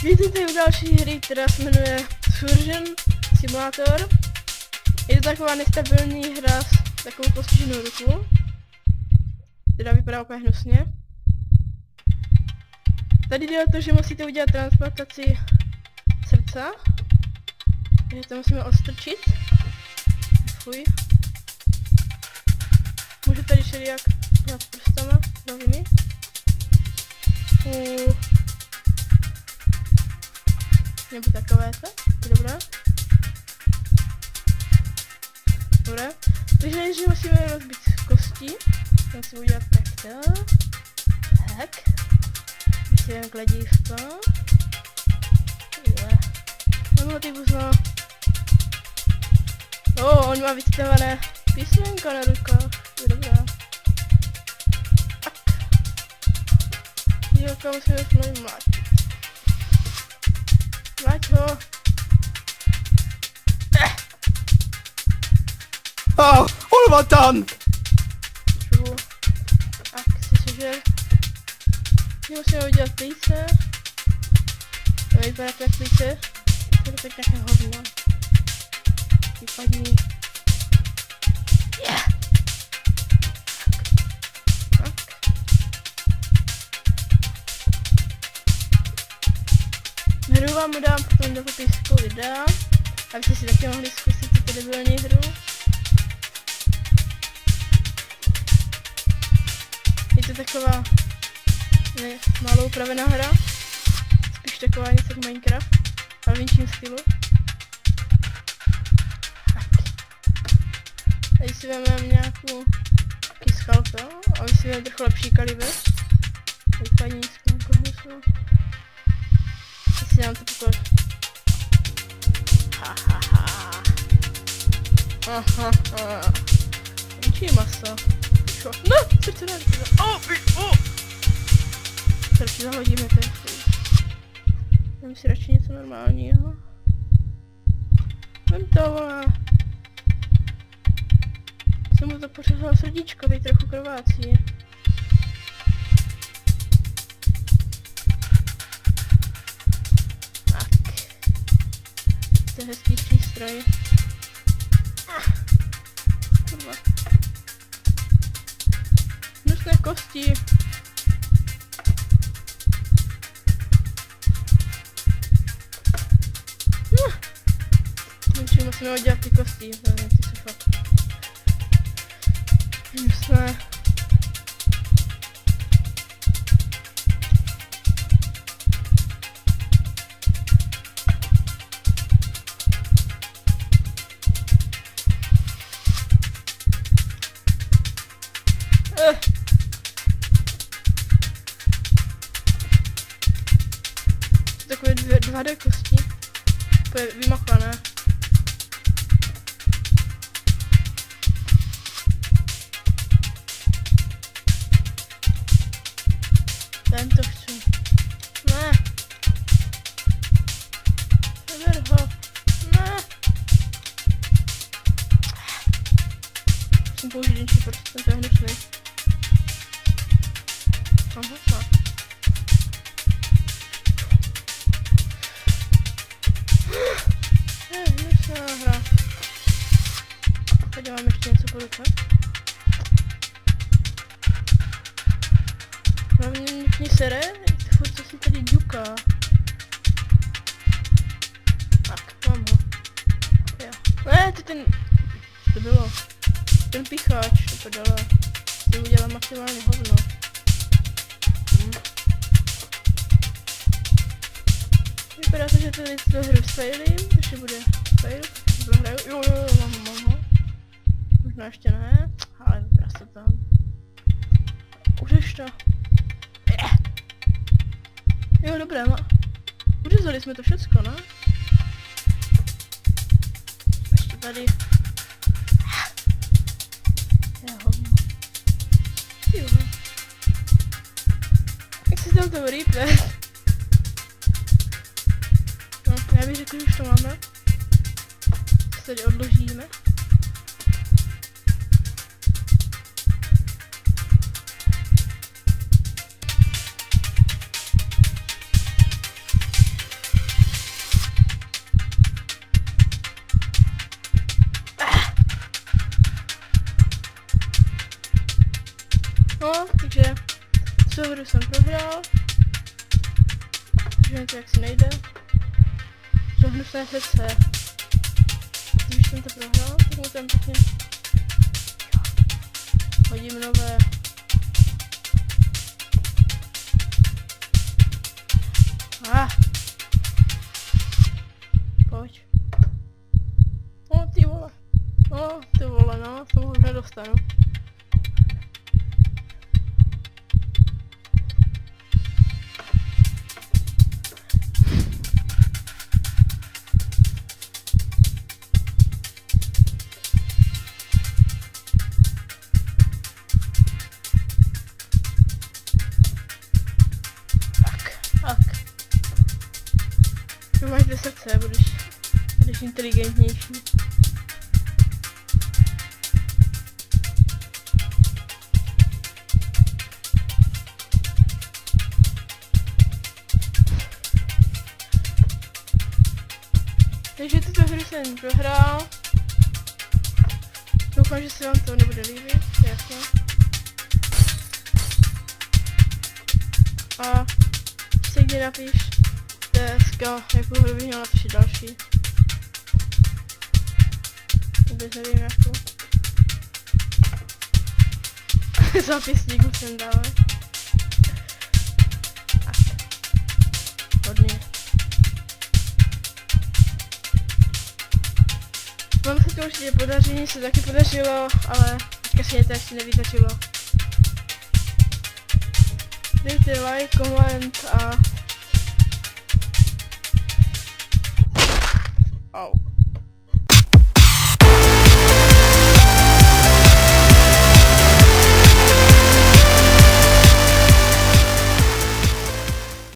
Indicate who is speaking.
Speaker 1: Vítejte u další hry, která se jmenuje Surgeon Simulator. Je to taková nestabilní hra s takovou postiženou ruku, která vypadá úplně hnusně. Tady jde o to, že musíte udělat transplantaci srdce. Takže to musíme odstrčit. Fuj. Můžu tady všelijak dělat prstama roviny. Nebo takovéto, dobré. Dobré. Takže nejdřív musíme rozbít kosti. Musíme udělat takto. Tak. Musíme kladívko. Nebo ty buzno. On má vytitované písmenko na rukách. To je dobrá. Tak. Dílka musíme znovu mlátit. Mlať ho.
Speaker 2: Oh, what have I done?
Speaker 1: Tak, si sežer. Musíme udělat plíce. To vypadá jak plíce. To je teď nějaké hovno. Vypadní. Yeah. Tak. Hru vám dám potom do popisku videa, abyste si taky mohli zkusit tuto debilní hru. Je to taková málo upravená hra, spíš taková něco jak Minecraft, ale v jinčím stylu. Tak. Tady si vezmeme nějakou skalpel, aby si vezmeme trochu lepší kalibr. Vypadní sklonko hnusnou. Asi nám to pokud. Hahaha. Končí maso. Čo? No, srdce dá. Radši zahodíme ten stůl. Dám si radši něco normálního. Vem to, vole. Jsem mu to pořezal srdíčko, teď trochu krvácí. Tak. To je hezký přístroj. Kurva. Hnusné kosti. Musíme udělat ty kosti, hlavně ty jsou fakt hnusné. Takové 2D kosti. To je vymachvané. Ten to chci. Ne. Seber ho. Ne. Musím použít jinčí prst, ten to je hnusný. Aha. Hnusná hra. Tady mám ještě něco po ruce. Mě sere, furt co si tady ďuká. Tak, mám ho. Jo. Ne, to ten... Co to bylo? Ten picháč, to prdele. S tím udělám maximálně hovno. Vypadá to, že tady tu hru failím, ještě bude fail. Zahraju, jo, mám ho. Možná ještě ne, ale vypadá se tam. Už to. Jo, dobré, uřezali jsme to všecko, ne? Ještě tady. Je hovno. Jo. Jak si tam to rýpne? No, já bych řekl, že už to máme. Tady odložíme. Co hru jsem prohrál. Takže to jaksi nejde. Zohnutné srdce. Když jsem to prohrál, tak mu tam pěkně hodím nové. Pojď. Ty vole. Ty vole, no, tomu už nedostanu. Tak. Tu máš 2 srdce, budeš inteligentnější. Takže tuto hru jsem prohrál. Doufám, že se vám to nebude líbit, jasně. A když se kde napiš, dneska, jakou hru bych měl napíšet další. Vůbec nevím jakou. Zápisník musím dávat. Tak. Hodně. Vám se to určitě podaří, mně se taky podařilo, ale teďka se mě to ještě nevydařilo. Dejte like, koment a... Au.